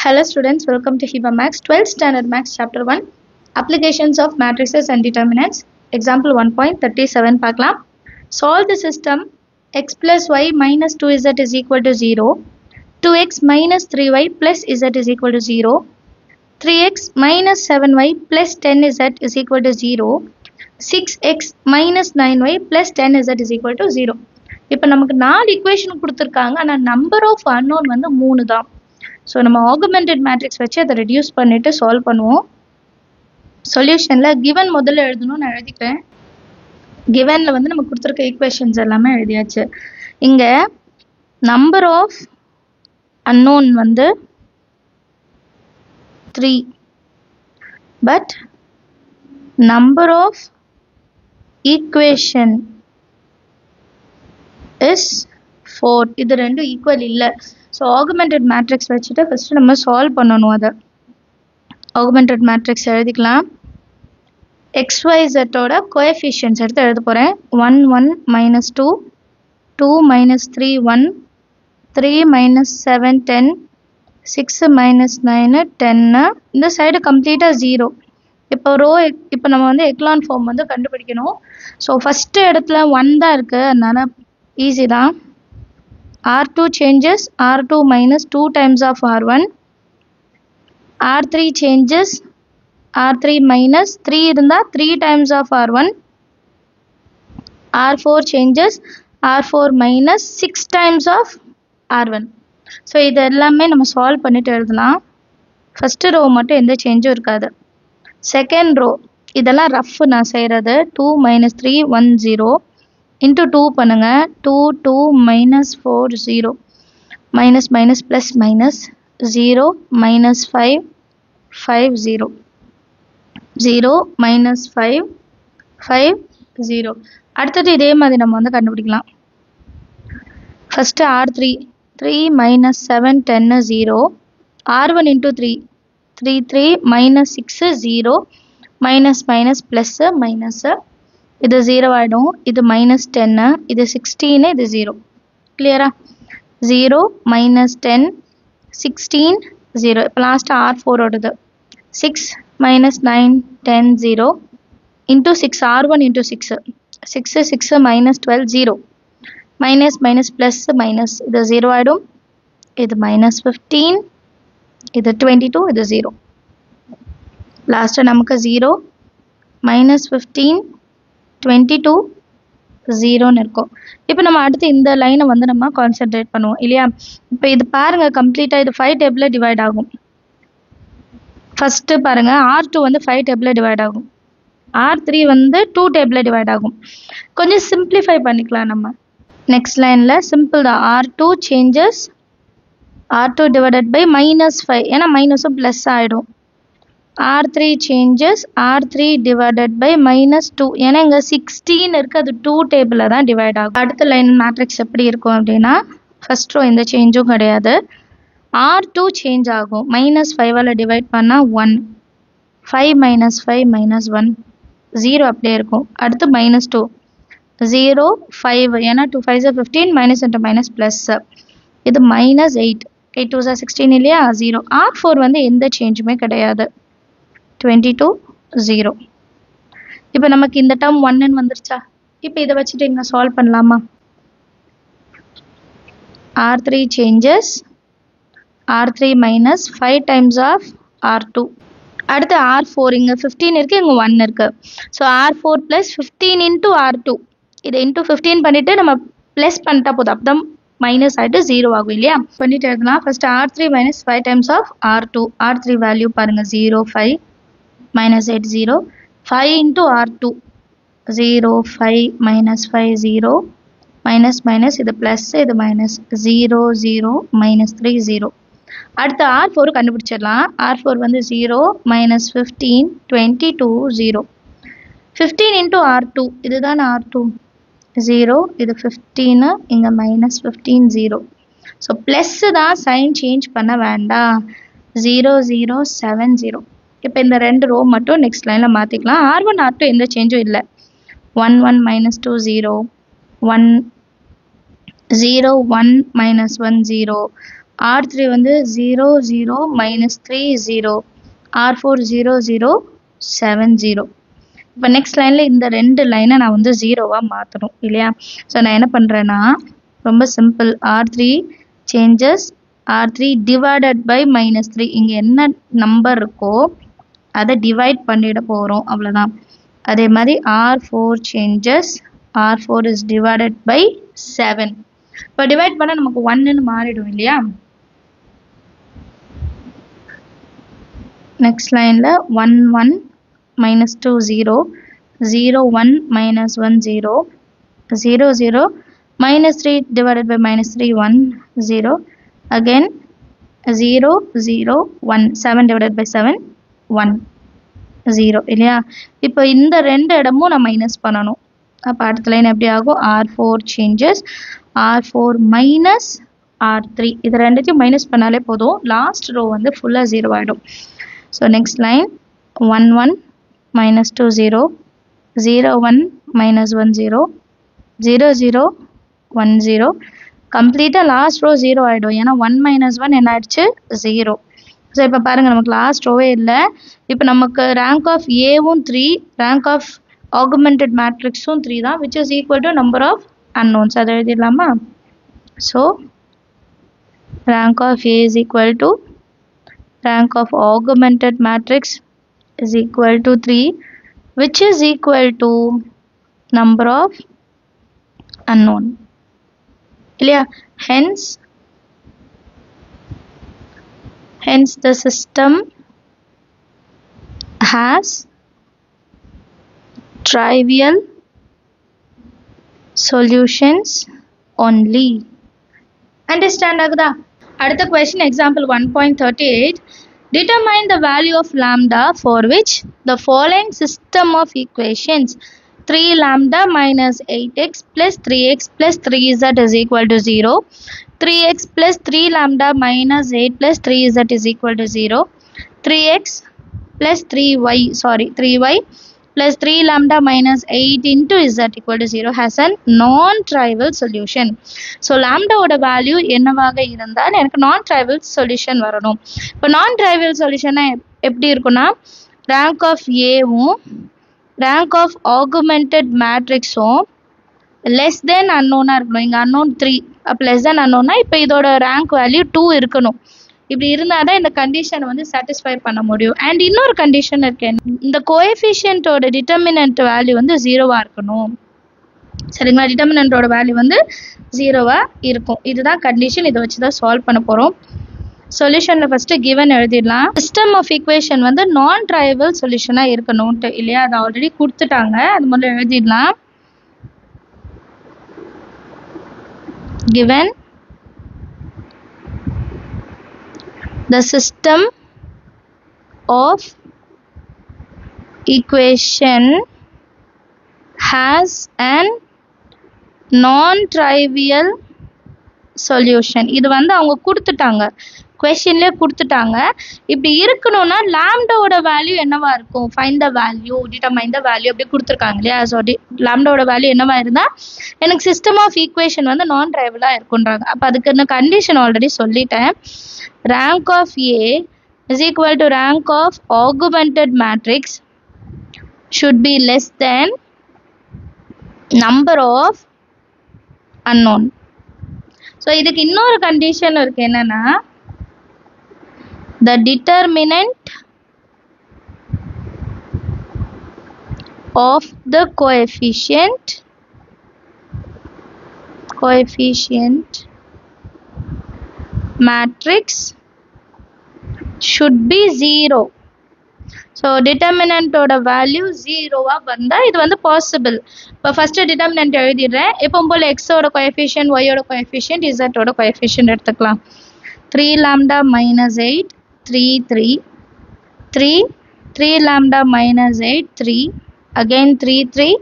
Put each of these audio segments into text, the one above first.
Hello students, welcome to HIBA Max 12th Standard Max Chapter 1 Applications of Matrices and Determinants. Example 1.37 பார்க்கலாம். Solve the system x plus y minus 2z is equal to 0, 2x minus 3y plus z is equal to 0, 3x minus 7y plus 10z is equal to 0, 6x minus 9y plus 10z is equal to 0. இப்போ நமக்கு 4 equation கொடுத்துருக்காங்க. ஆனால் number of unknown வந்து 3 தான். So நம்ம augmented matrix வச்சு அதை reduce பண்ணிட்டு சால்வ் பண்ணுவோம். சொல்யூஷனில் கிவன் முதல்ல எழுதணும்னு நான் எழுதிக்கிறேன். கிவனில் வந்து நம்ம கொடுத்துருக்க ஈக்குவேஷன்ஸ் எல்லாமே எழுதியாச்சு. இங்கே நம்பர் ஆஃப் அன்னோன் வந்து 3, but number of equation is 4. இது ரெண்டும் ஈக்குவல் இல்லை. ஸோ ஆகுமெண்டட் மேட்ரிக்ஸ் வச்சுட்டு ஃபஸ்ட்டு நம்ம சால்வ் பண்ணணும். அதை ஆகுமெண்டட் மேட்ரிக்ஸ் எழுதிக்கலாம். XYZோட கோஎஃபிஷியன்ஸ் எடுத்து எழுத போகிறேன். 1 1 minus 2, 2 minus 3 1, 3 minus 7 10, 6 minus 9 10. இந்த சைடு கம்ப்ளீட்டாக 0. இப்போ நம்ம வந்து எக்லான் ஃபார்ம் வந்து கண்டுபிடிக்கணும். ஸோ ஃபஸ்ட்டு இடத்துல 1 தான் இருக்குது, அதனால ஈஸி தான். R2 changes R2 minus 2 times of R1. R3 changes R3 minus 3 இருந்தால் 3 times of R1. R4 changes R4 minus 6 times of R1. So இது எல்லாமே நம்ம சால்வ் பண்ணிட்டு எழுதலாம். ஃபஸ்ட்டு ரோ மட்டும் எந்த சேஞ்சும் இருக்காது. செகண்ட் ரோ இதெல்லாம் ரஃப் நான் செய்கிறது. 2 minus 3 1 0 into 2 பண்ணுங்க. 2 2 minus 4 0 minus minus plus minus 0 minus 5 5 0 0 minus 5 5 0. அடுத்தது இதே மாதிரி நம்ம வந்து கண்டுபிடிக்கலாம். First R3 3 minus 7 10 0, R1 into 3 3 3 minus 6 0 minus minus plus minus இது 0 ஆகிடும். இது minus 10, இது 16, இது 0. கிளியரா? 0 minus 10 16 0. இப்போ லாஸ்ட்டு R4 ஓடுது. 6 minus 9 10 0 into 6 R1 into 6 6 6 minus 12 0 minus minus plus minus இது 0 ஆகிடும். இது minus 15, இது 22, இது 0. லாஸ்ட்டு நமக்கு 0 minus 15 22 0ன்னு இருக்கும். இப்போ நம்ம அடுத்து இந்த லைனை வந்து நம்ம கான்சென்ட்ரேட் பண்ணுவோம் இல்லையா? இப்போ இது பாருங்கள், கம்ப்ளீட்டாக இது 5 டேபிளில் டிவைட் ஆகும். ஃபஸ்ட்டு பாருங்கள், R2 வந்து 5 டேபிளில் டிவைட் ஆகும். R3 வந்து 2 டேபிளில் டிவைட் ஆகும். கொஞ்சம் சிம்பிளிஃபை பண்ணிக்கலாம் நம்ம. நெக்ஸ்ட் லைனில் சிம்பிள் தான். R2 changes R2 divided by -5, ஏன்னா மைனஸும் ப்ளஸ் ஆகிடும். R3 changes R3 divided by -2, ஏன்னா இங்கே 16 இருக்குது, அது 2 டேபிளில் தான் டிவைட் ஆகும். அடுத்த லைன் மேட்ரிக்ஸ் எப்படி இருக்கும் அப்படின்னா, ஃபஸ்ட் ரோ எந்த சேஞ்சும் கிடையாது. R2 சேஞ்ச் ஆகும். -5ஆல் டிவைட் பண்ணால் 1, 5 minus 5 minus 1 0 அப்படியே இருக்கும். அடுத்து -2 0 5, ஏன்னா 2 5 15 minus into minus plus இது -8 8 2 16 இல்லையா? 0. R4 வந்து எந்த சேஞ்சுமே கிடையாது. 22 0. இப்போ நமக்கு இந்த டேர்ம் 1ன்னு வந்துருச்சா? இப்போ இதை வச்சுட்டு இங்கே சால்வ் பண்ணலாமா? R3 changes R3 minus 5 times of R2. அடுத்து R4 இங்கே 15 இருக்குது, இங்கே 1 இருக்குது. So R4 plus 15 into R2, இதை into 15 பண்ணிவிட்டு நம்ம ப்ளஸ் பண்ணிட்டா போதும். அப்போ தான் மைனஸ் ஆகிட்டு 0 ஆகும் இல்லையா? பண்ணிட்டு எழுதலாம். First R3 minus 5 times of R2. R3 value பாருங்கள், 0 5 minus 8 0, 5 into R2 0 5 minus 5 0 minus minus இது plus இது minus 0 0 minus 3 0. அடுத்து R4 கண்டுபிடிச்சிடலாம். R4 வந்து 0 minus 15 22 0. 15 into R2, இதுதான் R2 0, இது 15, இங்கே minus 15 0. ஸோ ப்ளஸ் தான், சைன் சேஞ்ச் பண்ண வேண்டாம். 0 0 7 0. இப்போ இந்த 2 ரோ மட்டும் நெக்ஸ்ட் லைனில் மாற்றிக்கலாம். R1 R2 எந்த சேஞ்சும் இல்லை. 1 1 minus 2 0 1 0 1 minus 1 0 R3 வந்து 0 0 minus 3 0, R4 0 0 7 0. இப்போ நெக்ஸ்ட் லைனில் இந்த ரெண்டு லைனை நான் வந்து ஜீரோவாக மாற்றணும் இல்லையா? ஸோ நான் என்ன பண்ணுறேன்னா ரொம்ப simple, R3 changes R3 divided by -3. இங்கே என்ன நம்பர் இருக்கோ அதை டிவைட் பண்ணிட போகிறோம், அவ்வளோதான். அதே மாதிரி R4 changes R4 is divided by 7. இப்போ டிவைட் பண்ண நமக்கு 1ன்னு மாறிடும் இல்லையா? நெக்ஸ்ட் லைனில் 1 1 minus 2 0, 0 1 minus 1 0, 0 0 minus 3 divided by -3 1 0, again 0 0 1, 7 divided by 7 1 0 இல்லையா? இப்போ இந்த ரெண்டு இடமும் நான் மைனஸ் பண்ணணும். அப்போ அடுத்த லைன் எப்படி ஆகும்? R4 changes R4 minus R3, இது ரெண்டுத்தையும் மைனஸ் பண்ணாலே போதும், லாஸ்ட் ரோ வந்து ஃபுல்லாக 0 ஆகிடும். So next line 1 1 minus 2 0, 0 1 minus 1 0, 0 0 1 0, கம்ப்ளீட்டாக லாஸ்ட் ரோ 0 ஆகிடும். ஏன்னா 1 minus 1 என்ன ஆயிடுச்சு? 0. ஸோ இப்போ பாருங்கள், நமக்கு லாஸ்ட் ரோவே இல்லை. இப்போ நமக்கு ரேங்க் ஆஃப் ஏவும் 3, ரேங்க் ஆஃப் ஆகுமெண்டட் மேட்ரிக்ஸும் 3 தான், which is equal to number of unknowns. அதை எழுதிடலாமா? So rank of A is equal to rank of augmented matrix is equal to 3, which is equal to number of unknown. Clear? Hence the system has trivial solutions only. Understand agda? அடுத்த question, example 1.38. Determine the value of lambda for which the following system of equations 3 lambda minus 8x plus 3x plus 3z is equal to 0, 3x plus 3 lambda minus 8 plus 3z is equal to 0, 3x plus 3y plus 3 lambda minus 8 into z equal to 0 has a non-trivial solution. So lambda ஓட value என்னவாக இருந்தால் எனக்கு non-trivial solution வரணும். இப்போ non-trivial solution எப்படி இருக்குன்னா, rank of ஏவும் rank of augmented matrixும் less than unknown இருக்கணும். இங்கே unknown 3, அப்போ less than unknown, இப்போ இதோட rank value 2 இருக்கணும். இப்படி இருந்தால் தான் இந்த கண்டிஷனை வந்து சாட்டிஸ்ஃபை பண்ண முடியும். அண்ட் இன்னொரு கண்டிஷன் இருக்கு, இந்த கோஎஃபிஷியன்ட்டோட டிட்டர்மினன்ட் வேல்யூ வந்து 0வாக இருக்கணும். சரிங்களா? டிட்டர்மினன்ட்டோட வேல்யூ வந்து 0வாக இருக்கும். இதுதான் கண்டிஷன். இதை வச்சு தான் சால்வ் பண்ண போகிறோம். சொல்யூஷனில் ஃபஸ்ட்டு கிவன் எழுதிடலாம். சிஸ்டம் ஆஃப் ஈக்குவேஷன் வந்து நான் ட்ரைவல் சொல்யூஷனாக இருக்கணும்ட்டு இல்லையா? அதை ஆல்ரெடி கொடுத்துட்டாங்க, அது முதல்ல எழுதிடலாம். Given the system of equation has an non-trivial solution. இது வந்து அவங்க கொடுத்துட்டாங்க, கொஸ்டின்லேயே கொடுத்துட்டாங்க. இப்படி இருக்கணும்னா லாம்டாவோட வேல்யூ என்னவா இருக்கும்? Find the value, determine the value அப்படி கொடுத்துருக்காங்க இல்லையா? ஸோ லாம்டாவோட வேல்யூ என்னவா இருந்தால் எனக்கு சிஸ்டம் ஆஃப் ஈக்குவேஷன் வந்து நான் ட்ரைவலாக இருக்குன்றாங்க. அப்போ அதுக்கு நான் கண்டிஷன் ஆல்ரெடி சொல்லிட்டேன். Rank of A is equal to rank of augmented matrix should be less than number of unknown. So இதுக்கு இன்னொரு கண்டிஷன் இருக்கு, என்னன்னா the determinant of the coefficient matrix should be 0. So determinant ஓட value 0வா வந்தா இது வந்து possible. இப்போ first determinant எழுதிடுறேன். எப்போ போல x ஓட கோஎஃபிஷியன்ட், y ஓட கோஎஃபிஷியன்ட், z ஓட கோஎஃபிஷியன்ட் எடுத்துக்கலாம். 3 lambda minus 8 3 3 3 3 lambda minus 8 3 again 3 3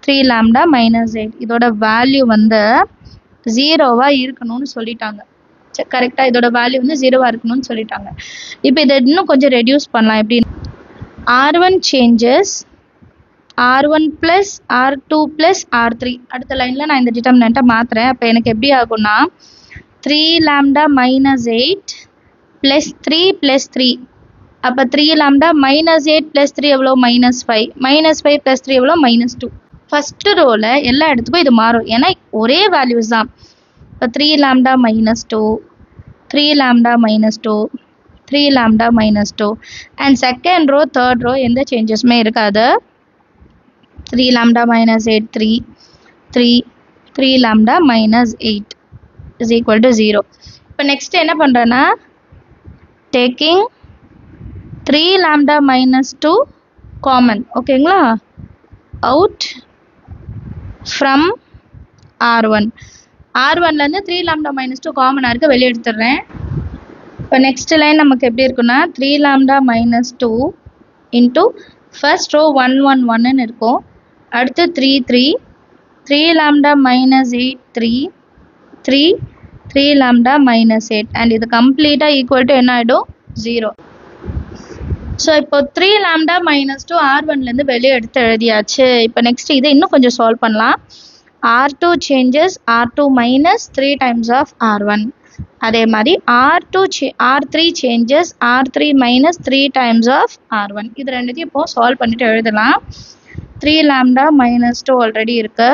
3 lambda minus 8. இதோட வேல்யூ வந்து 0வா இருக்கணும்னு சொல்லிட்டாங்க. கரெக்டாக இதோட வேல்யூ வந்து 0வா இருக்கணும்னு சொல்லிட்டாங்க. இப்போ இதை இன்னும் கொஞ்சம் ரெடியூஸ் பண்ணலாம். எப்படி? R1 changes R1 plus R2 plus R3. அடுத்த லைனில் நான் இந்த டிட்டர்மினண்ட்டை மாற்றுறேன். அப்போ எனக்கு எப்படி ஆகும்னா 3 lambda minus 8 plus 3 plus 3. அப்போ 3 lambda minus 8 plus 3 எவ்வளோ minus 5. minus 5 plus 3 எவ்வளோ minus 2. ஃபர்ஸ்ட் ரோவில் எல்லா இடத்துக்கும் இது மாறும் ஏன்னா ஒரே வேல்யூஸ் தான். இப்போ 3 lambda minus 2, 3 lambda minus 2, 3 lambda minus 2. And second row, third row எந்த சேஞ்சஸுமே இருக்காது. 3 lambda minus 8, 3, 3, 3 lambda minus 8 is equal to 0. இப்போ next என்ன பண்ணுறேன்னா taking 3 lambda minus 2 common, ஓகேங்களா, out from R1. R1லேருந்து 3 lambda minus 2 காமனாக இருக்க வெளியே எடுத்துடுறேன். இப்போ நெக்ஸ்ட் லைன் நமக்கு எப்படி இருக்குன்னா 3 lambda minus 2 into first row 1 1 1ன்னு இருக்கும். அடுத்து 3 3, 3 lambda minus 8 3, 3, 3 lambda minus 8 and இது கம்ப்ளீட்டாக ஈக்குவல் டு என்ன ஆகிடும் 0. ஸோ இப்போ 3 lambda minus 2 R1லேருந்து வெளியே எடுத்து எழுதியாச்சு. இப்போ நெக்ஸ்ட் இதை இன்னும் கொஞ்சம் சால்வ் பண்ணலாம். R2 changes R2 minus 3 times of R1. அதே மாதிரி R3 changes R3 minus 3 times of R1. இது ரெண்டுத்தையும் இப்போ சால்வ் பண்ணிட்டு எழுதலாம். 3 lambda minus 2 ஆல்ரெடி இருக்கு.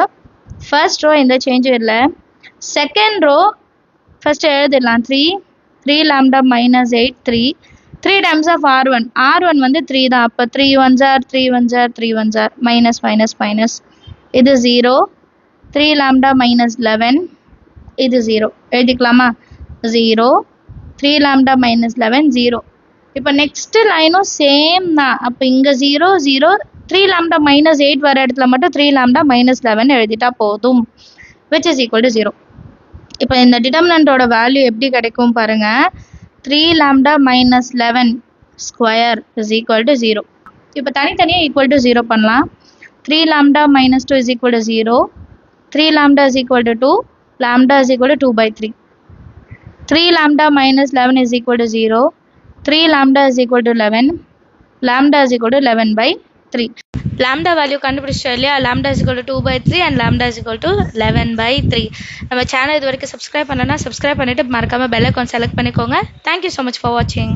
ஃபர்ஸ்ட் ரோ எந்த சேஞ்சும் இல்லை. செகண்ட் ரோ ஃபர்ஸ்ட் எழுதிடலாம். 3 lambda minus 8 3 times of R1. R1 வந்து 3 தான். அப்போ 3 1s are 3 1s are 3 1s are minus minus minus. இது 0. 3 lambda minus 11 இது 0 எழுதிக்கலாமா 0. 3 lambda minus 11 0. இப்போ நெக்ஸ்ட் லைனும் சேம் தான். அப்போ இங்கே 0 0 3 lambda minus 8 வர இடத்துல மட்டும் 3 lambda minus 11 எழுதிட்டா போதும், which is equal to 0. இப்போ இந்த டிட்டர்மினன்ட்டோட வேல்யூ எப்படி கிடைக்கும் பாருங்க. 3 lambda minus 11 square is equal to 0. இப்போ தனித்தனியாக ஈக்குவல் டு 0 பண்ணலாம். 3 lambda minus 2 is equal to 0. 3 lambda is equal to 2. Lambda is equal to 2 by 3. 3 lambda minus 11 is equal to 0. 3 lambda is equal to 11. Lambda is equal to 11 by 3. Lambda value கண்டுபிடிச்சோம் இல்லையா. lambda is equal to 2 by 3 and lambda is equal to 11 by 3. நம்ம channel இது வரைக்கும் subscribe பண்ணலன்னா subscribe பண்ணிட்டு மறக்காம bell icon select பண்ணிக்கோங்க. Thank you so much for watching.